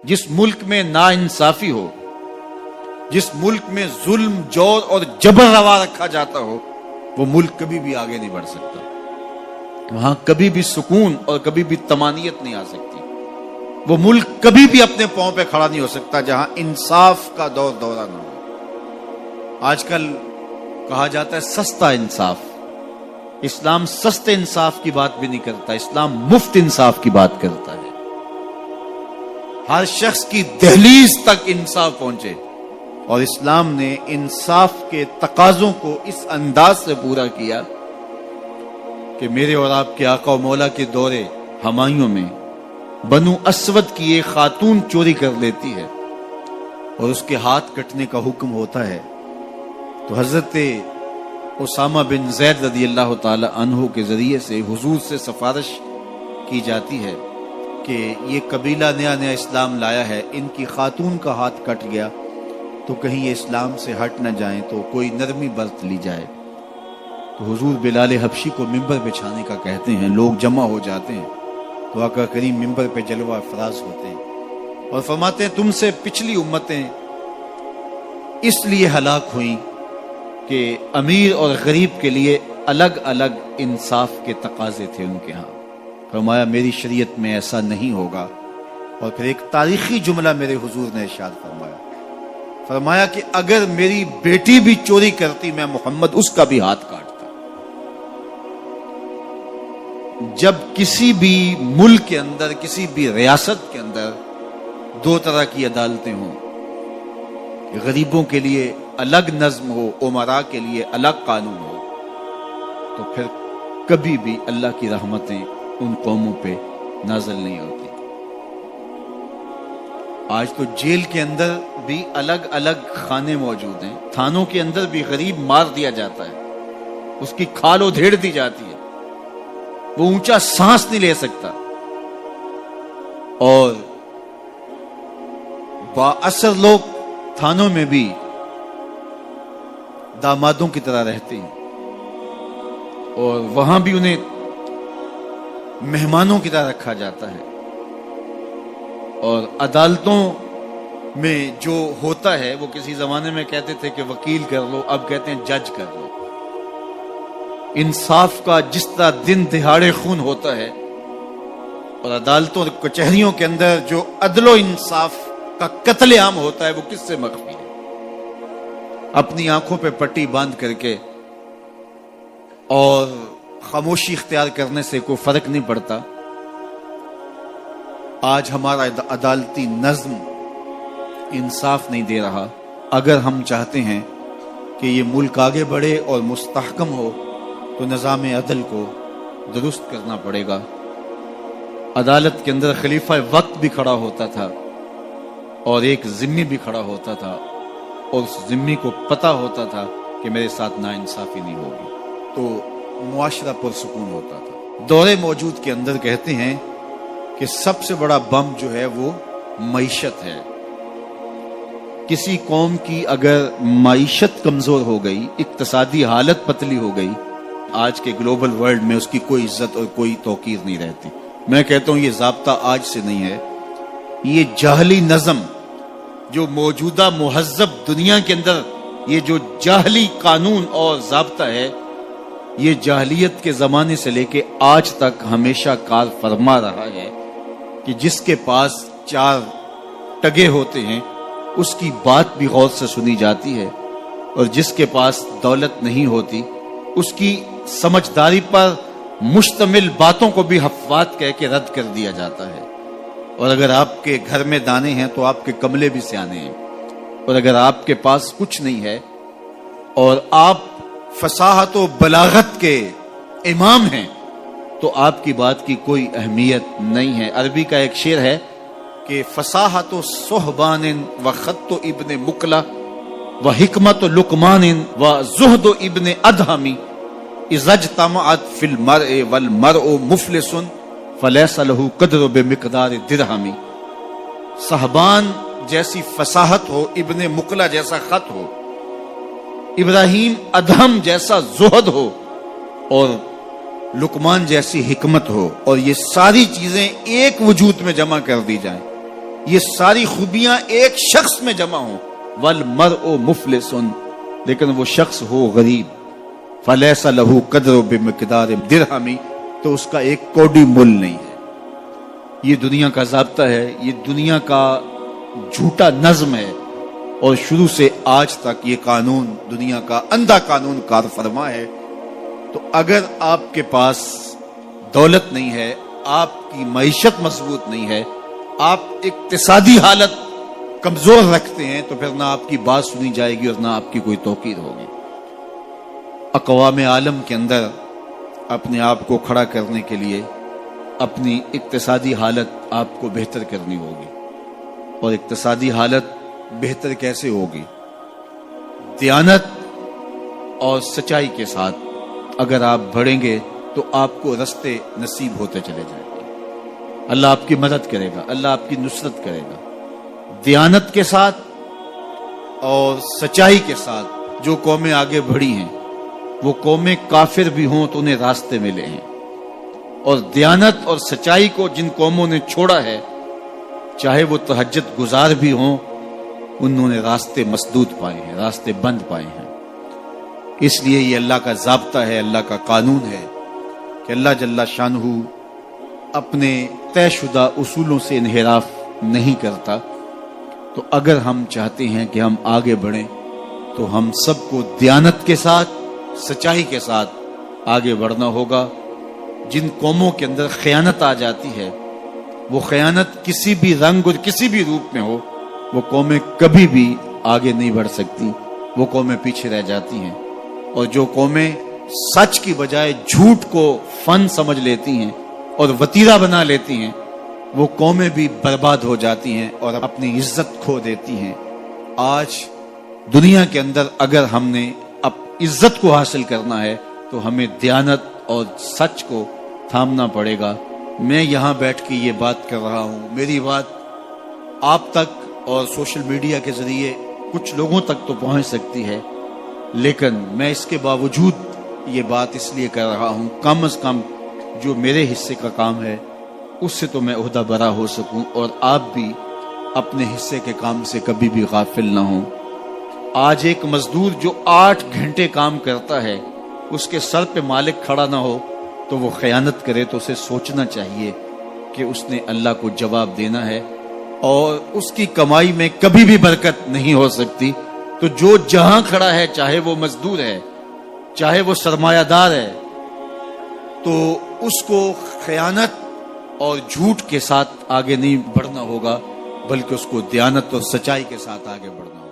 جس ملک میں ناانصافی ہو، جس ملک میں ظلم، جور اور جبر روا رکھا جاتا ہو، وہ ملک کبھی بھی آگے نہیں بڑھ سکتا. وہاں کبھی بھی سکون اور کبھی بھی طمانینت نہیں آ سکتی. وہ ملک کبھی بھی اپنے پاؤں پہ کھڑا نہیں ہو سکتا جہاں انصاف کا دورہ نہ ہو. آج کل کہا جاتا ہے سستا انصاف. اسلام سستے انصاف کی بات بھی نہیں کرتا، اسلام مفت انصاف کی بات کرتا ہے. ہر شخص کی دہلیز تک انصاف پہنچے، اور اسلام نے انصاف کے تقاضوں کو اس انداز سے پورا کیا کہ میرے اور آپ کے آقا و مولا کے دور ہمایوں میں بنو اسود کی ایک خاتون چوری کر لیتی ہے اور اس کے ہاتھ کٹنے کا حکم ہوتا ہے، تو حضرت اسامہ بن زید رضی اللہ تعالی عنہ کے ذریعے سے حضور سے سفارش کی جاتی ہے کہ یہ قبیلہ نیا نیا اسلام لایا ہے، ان کی خاتون کا ہاتھ کٹ گیا تو کہیں یہ اسلام سے ہٹ نہ جائیں، تو کوئی نرمی برت لی جائے. تو حضور بلال حبشی کو ممبر بچھانے کا کہتے ہیں، لوگ جمع ہو جاتے ہیں تو آقا کریم ممبر پہ جلوہ افراز ہوتے ہیں اور فرماتے ہیں تم سے پچھلی امتیں اس لیے ہلاک ہوئیں کہ امیر اور غریب کے لیے الگ الگ انصاف کے تقاضے تھے ان کے ہاں. فرمایا میری شریعت میں ایسا نہیں ہوگا. اور پھر ایک تاریخی جملہ میرے حضور نے ارشاد فرمایا کہ اگر میری بیٹی بھی چوری کرتی میں محمد اس کا بھی ہاتھ کاٹتا. جب کسی بھی ملک کے اندر، کسی بھی ریاست کے اندر دو طرح کی عدالتیں ہوں، غریبوں کے لیے الگ نظم ہو، امراء کے لیے الگ قانون ہو، تو پھر کبھی بھی اللہ کی رحمتیں ان قوموں پہ نازل نہیں ہوتی. آج تو جیل کے اندر بھی الگ الگ خانے موجود ہیں، تھانوں کے اندر بھی غریب مار دیا جاتا ہے، اس کی کھال ادھیڑ دی جاتی ہے، وہ اونچا سانس نہیں لے سکتا، اور با اثر لوگ تھانوں میں بھی دامادوں کی طرح رہتے ہیں اور وہاں بھی انہیں مہمانوں کی طرح رکھا جاتا ہے. اور عدالتوں میں جو ہوتا ہے وہ کسی زمانے میں کہتے تھے کہ وکیل کر لو، اب کہتے ہیں جج کر لو. انصاف کا جس طرح دن دہاڑے خون ہوتا ہے، اور عدالتوں اور کچہریوں کے اندر جو عدل و انصاف کا قتل عام ہوتا ہے وہ کس سے مخفی ہے؟ اپنی آنکھوں پہ پٹی باندھ کر کے اور خاموشی اختیار کرنے سے کوئی فرق نہیں پڑتا. آج ہمارا عدالتی نظم انصاف نہیں دے رہا. اگر ہم چاہتے ہیں کہ یہ ملک آگے بڑھے اور مستحکم ہو تو نظام عدل کو درست کرنا پڑے گا. عدالت کے اندر خلیفہ وقت بھی کھڑا ہوتا تھا اور ایک ذمی بھی کھڑا ہوتا تھا، اور اس ذمی کو پتا ہوتا تھا کہ میرے ساتھ ناانصافی نہیں ہوگی، تو معاشرہ پرسکون ہوتا تھا. دور موجود کے اندر کہتے ہیں کہ سب سے بڑا بم جو ہے وہ معیشت ہے. کسی قوم کی اگر معیشت کمزور ہو گئی، اقتصادی حالت پتلی ہو گئی، آج کے گلوبل ورلڈ میں اس کی کوئی عزت اور کوئی توقیر نہیں رہتی. میں کہتا ہوں یہ ضابطہ آج سے نہیں ہے، یہ جاہلی نظم جو موجودہ مہذب دنیا کے اندر یہ جو جاہلی قانون اور ضابطہ ہے، یہ جاہلیت کے زمانے سے لے کے آج تک ہمیشہ کار فرما رہا ہے کہ جس کے پاس 4 ٹگے ہوتے ہیں اس کی بات بھی غور سے سنی جاتی ہے، اور جس کے پاس دولت نہیں ہوتی اس کی سمجھداری پر مشتمل باتوں کو بھی حفوات کہہ کے رد کر دیا جاتا ہے. اور اگر آپ کے گھر میں دانے ہیں تو آپ کے کملے بھی سیانے ہیں، اور اگر آپ کے پاس کچھ نہیں ہے اور آپ فصاحت و بلاغت کے امام ہیں تو آپ کی بات کی کوئی اہمیت نہیں ہے. عربی کا ایک شعر ہے کہ فصاحت و صحبان و خط و ابن مکلا و حکمت و لقمان و زہد و ابن ادہمی اذا اجتمعت فی المرء والمرء مفلس فلیس لہ قدر بمقدار درہمی. صحبان جیسی فصاحت ہو، ابن مکلا جیسا خط ہو، ابراہیم ادہم جیسا زہد ہو، اور لقمان جیسی حکمت ہو، اور یہ ساری چیزیں ایک وجود میں جمع کر دی جائیں یہ ساری خوبیاں ایک شخص میں جمع ہوں، والمرء مفلس، لیکن وہ شخص ہو غریب، فلیس لہ قدر بمقدار درہم، تو اس کا ایک کوڑی مول نہیں ہے۔ یہ دنیا کا ضابطہ ہے، یہ دنیا کا جھوٹا نظم ہے، اور شروع سے آج تک یہ قانون دنیا کا اندھا قانون کار فرما ہے۔ تو اگر آپ کے پاس دولت نہیں ہے، آپ کی معیشت مضبوط نہیں ہے، آپ اقتصادی حالت کمزور رکھتے ہیں، تو پھر نہ آپ کی بات سنی جائے گی اور نہ آپ کی کوئی توقیر ہوگی۔ اقوام عالم کے اندر اپنے آپ کو کھڑا کرنے کے لیے اپنی اقتصادی حالت آپ کو بہتر کرنی ہوگی، اور اقتصادی حالت بہتر کیسے ہوگی؟ دیانت اور سچائی کے ساتھ اگر آپ بڑھیں گے تو آپ کو رستے نصیب ہوتے چلے جائیں گے، اللہ آپ کی مدد کرے گا، اللہ آپ کی نصرت کرے گا۔ دیانت کے ساتھ اور سچائی کے ساتھ جو قومیں آگے بڑھی ہیں، وہ قومیں کافر بھی ہوں تو انہیں راستے ملے ہیں، اور دیانت اور سچائی کو جن قوموں نے چھوڑا ہے، چاہے وہ تہجد گزار بھی ہوں، انہوں نے راستے مسدود پائے ہیں، راستے بند پائے ہیں۔ اس لیے یہ اللہ کا ضابطہ ہے، اللہ کا قانون ہے کہ اللہ جل شانہ اپنے طے شدہ اصولوں سے انحراف نہیں کرتا۔ تو اگر ہم چاہتے ہیں کہ ہم آگے بڑھیں تو ہم سب کو دیانت کے ساتھ، سچائی کے ساتھ آگے بڑھنا ہوگا۔ جن قوموں کے اندر خیانت آ جاتی ہے، وہ خیانت کسی بھی رنگ اور کسی بھی روپ میں ہو، وہ قومیں کبھی بھی آگے نہیں بڑھ سکتی، وہ قومیں پیچھے رہ جاتی ہیں۔ اور جو قومیں سچ کی بجائے جھوٹ کو فن سمجھ لیتی ہیں اور وتیرہ بنا لیتی ہیں، وہ قومیں بھی برباد ہو جاتی ہیں اور اپنی عزت کھو دیتی ہیں۔ آج دنیا کے اندر اگر ہم نے عزت کو حاصل کرنا ہے تو ہمیں دیانت اور سچ کو تھامنا پڑے گا۔ میں یہاں بیٹھ کے یہ بات کر رہا ہوں، میری بات آپ تک اور سوشل میڈیا کے ذریعے کچھ لوگوں تک تو پہنچ سکتی ہے، لیکن میں اس کے باوجود یہ بات اس لیے کر رہا ہوں، کم از کم جو میرے حصے کا کام ہے اس سے تو میں عہدہ برا ہو سکوں، اور آپ بھی اپنے حصے کے کام سے کبھی بھی غافل نہ ہوں۔ آج ایک مزدور جو 8 گھنٹے کام کرتا ہے، اس کے سر پہ مالک کھڑا نہ ہو تو وہ خیانت کرے، تو اسے سوچنا چاہیے کہ اس نے اللہ کو جواب دینا ہے، اور اس کی کمائی میں کبھی بھی برکت نہیں ہو سکتی۔ تو جو جہاں کھڑا ہے، چاہے وہ مزدور ہے، چاہے وہ سرمایہ دار ہے، تو اس کو خیانت اور جھوٹ کے ساتھ آگے نہیں بڑھنا ہوگا، بلکہ اس کو دیانت اور سچائی کے ساتھ آگے بڑھنا ہوگا۔